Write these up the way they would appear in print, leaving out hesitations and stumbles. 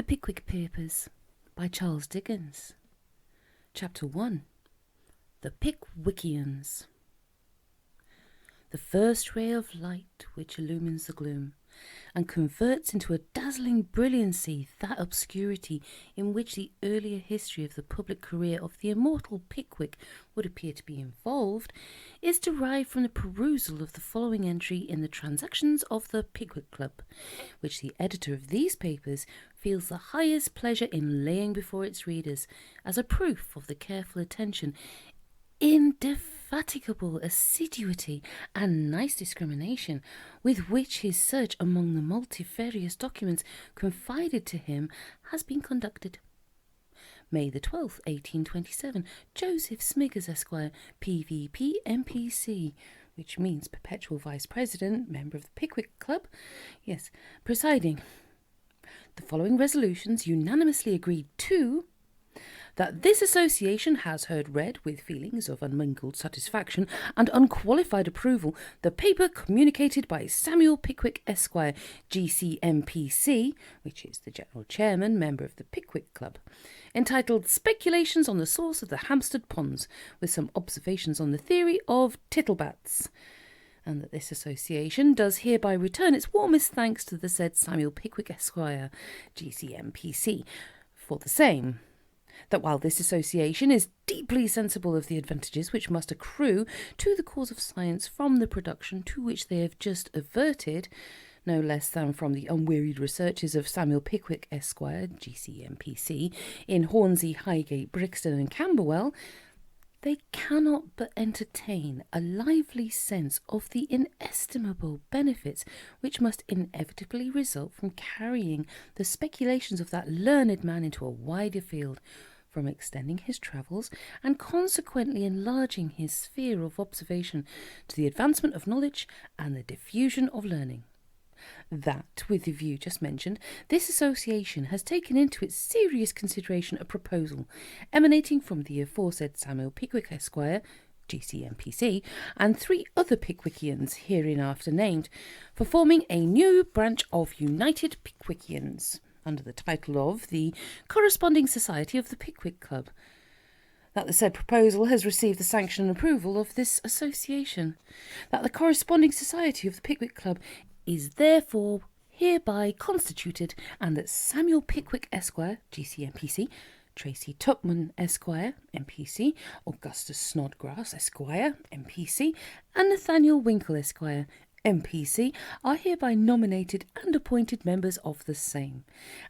Pickwick Papers by Charles DIckens. Chapter 1. The Pickwickians. The first ray of light which illumines the gloom and converts into a dazzling brilliancy that obscurity in which the earlier history of the public career of the immortal Pickwick would appear to be involved, is derived from the perusal of the following entry in the Transactions of the Pickwick Club, which the editor of these papers feels the highest pleasure in laying before its readers as a proof of the careful attention, indefatigable assiduity, and nice discrimination with which his search among the multifarious documents confided to him has been conducted. May the 12th, 1827, Joseph Smiggers, Esquire, PVP, MPC, which means Perpetual Vice President, member of the Pickwick Club, yes, presiding. The following resolutions unanimously agreed to: that this association has heard read with feelings of unmingled satisfaction and unqualified approval the paper communicated by Samuel Pickwick Esquire, GCMPC, which is the General Chairman, member of the Pickwick Club, entitled Speculations on the Source of the Hampstead Ponds, with some observations on the theory of tittlebats, and that this association does hereby return its warmest thanks to the said Samuel Pickwick Esquire, GCMPC, for the same. That while this association is deeply sensible of the advantages which must accrue to the cause of science from the production to which they have just adverted, no less than from the unwearied researches of Samuel Pickwick Esquire, GCMPC, in Hornsey, Highgate, Brixton and Camberwell, they cannot but entertain a lively sense of the inestimable benefits which must inevitably result from carrying the speculations of that learned man into a wider field, from extending his travels and consequently enlarging his sphere of observation to the advancement of knowledge and the diffusion of learning. That, with the view just mentioned, this association has taken into its serious consideration a proposal emanating from the aforesaid Samuel Pickwick Esquire, GCMPC, and 3 other Pickwickians hereinafter named, for forming a new branch of United Pickwickians, under the title of the Corresponding Society of the Pickwick Club. That the said proposal has received the sanction and approval of this association. That the Corresponding Society of the Pickwick Club is therefore hereby constituted, and that Samuel Pickwick Esquire, GCMPC, Tracy Tupman Esquire, MPC, Augustus Snodgrass Esquire, MPC, and Nathaniel Winkle Esquire, MPC, are hereby nominated and appointed members of the same,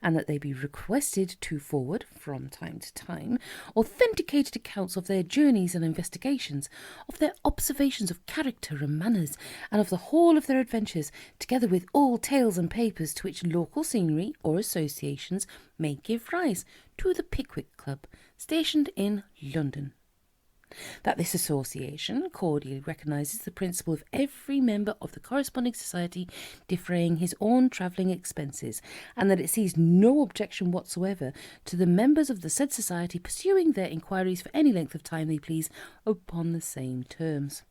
and that they be requested to forward, from time to time, authenticated accounts of their journeys and investigations, of their observations of character and manners, and of the whole of their adventures, together with all tales and papers to which local scenery or associations may give rise, to the Pickwick Club, stationed in London. That this association cordially recognises the principle of every member of the corresponding society defraying his own travelling expenses, and that it sees no objection whatsoever to the members of the said society pursuing their inquiries for any length of time they please upon the same terms.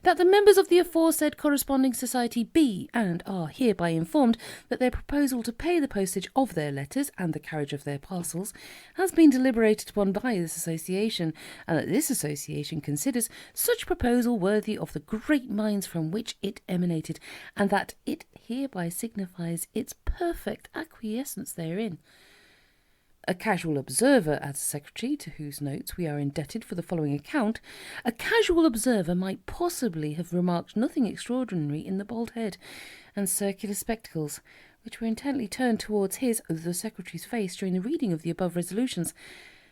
That the members of the aforesaid corresponding society be and are hereby informed that their proposal to pay the postage of their letters and the carriage of their parcels has been deliberated upon by this association, and that this association considers such proposal worthy of the great minds from which it emanated, and that it hereby signifies its perfect acquiescence therein. A casual observer, adds the Secretary, to whose notes we are indebted for the following account, a casual observer might possibly have remarked nothing extraordinary in the bald head and circular spectacles, which were intently turned towards his, the Secretary's face, during the reading of the above resolutions.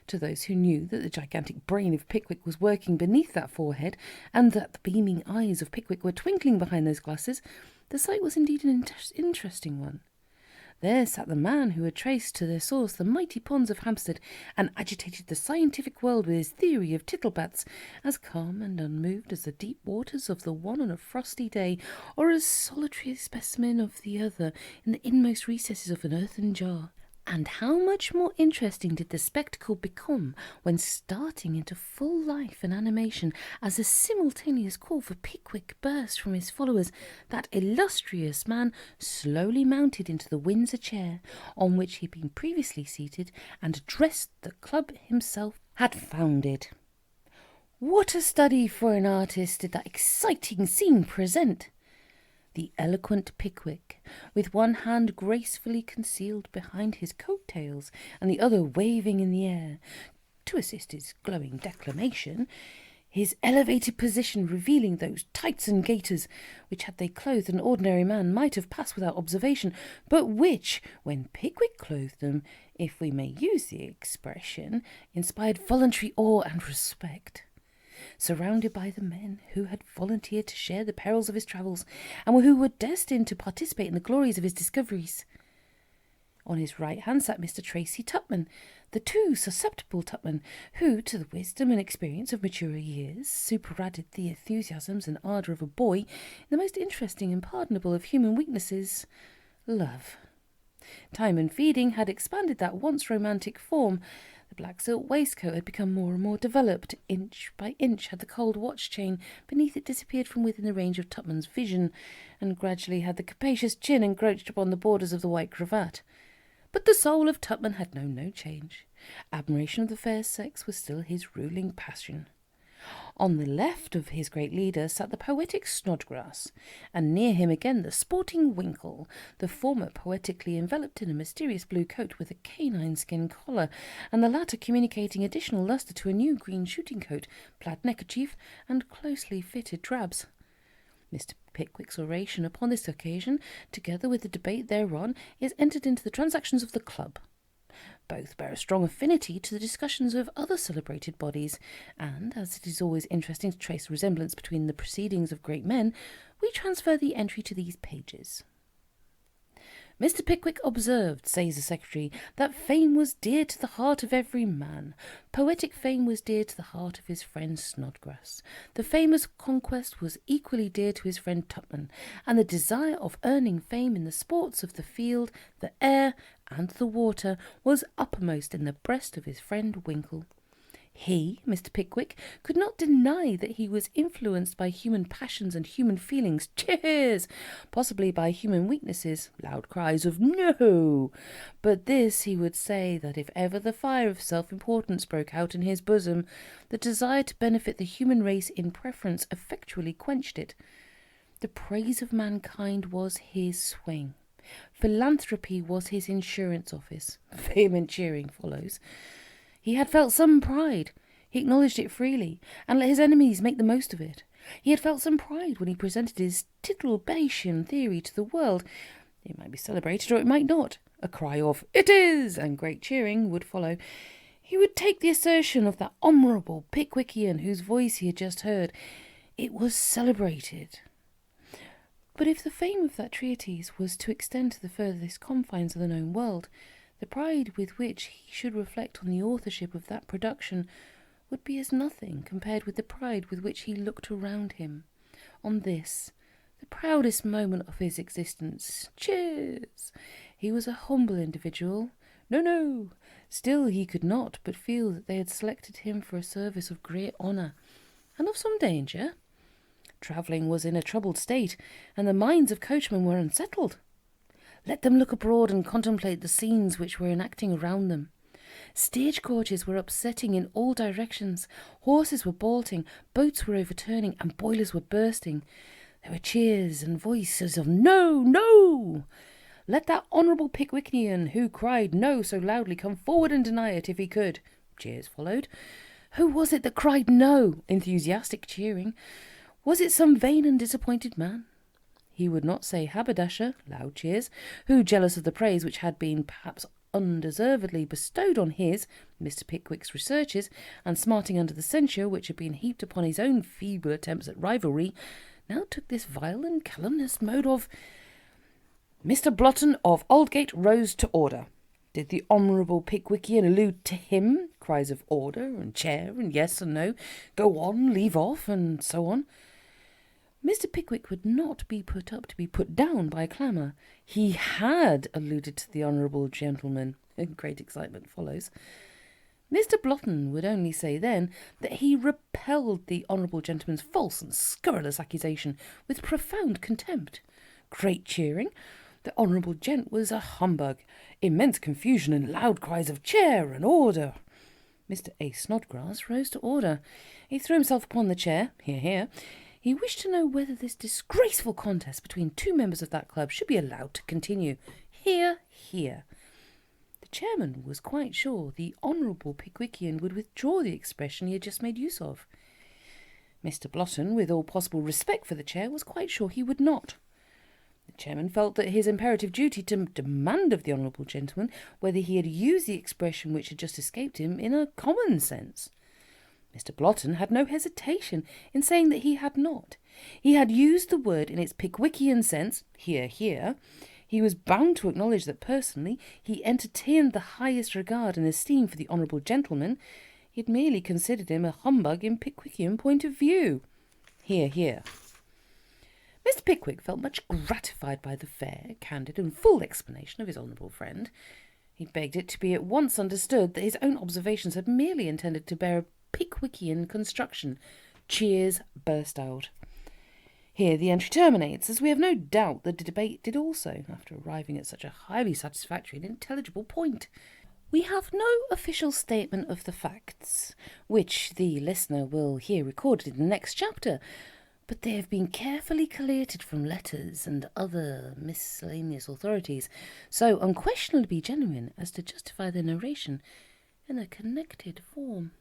To those who knew that the gigantic brain of Pickwick was working beneath that forehead, and that the beaming eyes of Pickwick were twinkling behind those glasses, the sight was indeed an interesting one. There sat the man who had traced to their source the mighty ponds of Hampstead, and agitated the scientific world with his theory of tittlebats, as calm and unmoved as the deep waters of the one on a frosty day, or as solitary a specimen of the other in the inmost recesses of an earthen jar. And how much more interesting did the spectacle become when starting into full life and animation as a simultaneous call for Pickwick burst from his followers, that illustrious man slowly mounted into the Windsor chair on which he had been previously seated and addressed the club himself had founded. What a study for an artist did that exciting scene present! The eloquent Pickwick, with one hand gracefully concealed behind his coat-tails and the other waving in the air, to assist his glowing declamation, his elevated position revealing those tights and gaiters which, had they clothed an ordinary man, might have passed without observation, but which, when Pickwick clothed them, if we may use the expression, inspired voluntary awe and respect. Surrounded by the men who had volunteered to share the perils of his travels, and who were destined to participate in the glories of his discoveries. On his right hand sat Mr. Tracy Tupman, the too susceptible Tupman, who, to the wisdom and experience of maturer years, superadded the enthusiasms and ardour of a boy in the most interesting and pardonable of human weaknesses, love. Time and feeding had expanded that once romantic form. The black silk waistcoat had become more and more developed. Inch by inch had the cold watch chain beneath it disappeared from within the range of Tupman's vision, and gradually had the capacious chin encroached upon the borders of the white cravat. But the soul of Tupman had known no change. Admiration of the fair sex was still his ruling passion. On the left of his great leader sat the poetic Snodgrass, and near him again the sporting Winkle, the former poetically enveloped in a mysterious blue coat with a canine skin collar, and the latter communicating additional lustre to a new green shooting coat, plaid neckerchief, and closely fitted drabs. Mr. Pickwick's oration upon this occasion, together with the debate thereon, is entered into the transactions of the club. Both bear a strong affinity to the discussions of other celebrated bodies, and, as it is always interesting to trace a resemblance between the proceedings of great men, we transfer the entry to these pages. Mr. Pickwick observed, says the secretary, that fame was dear to the heart of every man. Poetic fame was dear to the heart of his friend Snodgrass. The famous conquest was equally dear to his friend Tupman, and the desire of earning fame in the sports of the field, the air, and the water was uppermost in the breast of his friend Winkle. He, Mr. Pickwick, could not deny that he was influenced by human passions and human feelings, cheers, possibly by human weaknesses, loud cries of no. But this he would say, that if ever the fire of self-importance broke out in his bosom, the desire to benefit the human race in preference effectually quenched it. The praise of mankind was his swing. Philanthropy was his insurance office. Vehement cheering follows. He had felt some pride. He acknowledged it freely, and let his enemies make the most of it. He had felt some pride when he presented his tittle-Bayesian theory to the world. It might be celebrated or it might not. A cry of "It is!" and great cheering would follow. He would take the assertion of that honourable Pickwickian whose voice he had just heard. It was celebrated. But if the fame of that treatise was to extend to the furthest confines of the known world, the pride with which he should reflect on the authorship of that production would be as nothing compared with the pride with which he looked around him on this, the proudest moment of his existence. Cheers! He was a humble individual. No. Still he could not but feel that they had selected him for a service of great honour, and of some danger. Travelling was in a troubled state, and the minds of coachmen were unsettled. Let them look abroad and contemplate the scenes which were enacting around them. Stagecoaches were upsetting in all directions, horses were bolting, boats were overturning, and boilers were bursting. There were cheers and voices of no! Let that honourable Pickwickian who cried no so loudly come forward and deny it if he could. Cheers followed. Who was it that cried no? Enthusiastic cheering. Was it some vain and disappointed man? He would not say haberdasher, loud cheers, who, jealous of the praise which had been perhaps undeservedly bestowed on his, Mr. Pickwick's researches, and smarting under the censure which had been heaped upon his own feeble attempts at rivalry, now took this vile and calumnious mode of Mr. Blotton of Aldgate rose to order. Did the honourable Pickwickian allude to him? Cries of order and chair and yes and no, go on, leave off, and so on. Mr. Pickwick would not be put up to be put down by clamour. He had alluded to the honourable gentleman. Great excitement follows. Mr. Blotton would only say then that he repelled the honourable gentleman's false and scurrilous accusation with profound contempt. Great cheering. The honourable gent was a humbug. Immense confusion and loud cries of chair and order. Mr. A. Snodgrass rose to order. He threw himself upon the chair. Hear, hear. He wished to know whether this disgraceful contest between two members of that club should be allowed to continue. Hear, hear. The chairman was quite sure the Honourable Pickwickian would withdraw the expression he had just made use of. Mr. Blotton, with all possible respect for the chair, was quite sure he would not. The chairman felt that his imperative duty to demand of the honourable gentleman whether he had used the expression which had just escaped him in a common sense. Mr. Blotton had no hesitation in saying that he had not. He had used the word in its Pickwickian sense, hear, hear. He was bound to acknowledge that personally he entertained the highest regard and esteem for the honourable gentleman. He had merely considered him a humbug in Pickwickian point of view. Hear, hear. Mr. Pickwick felt much gratified by the fair, candid, and full explanation of his honourable friend. He begged it to be at once understood that his own observations had merely intended to bear a Pickwickian construction. Cheers burst out. Here the entry terminates, as we have no doubt that the debate did also, after arriving at such a highly satisfactory and intelligible point. We have no official statement of the facts, which the listener will hear recorded in the next chapter, but they have been carefully collated from letters and other miscellaneous authorities, so unquestionably genuine as to justify their narration in a connected form.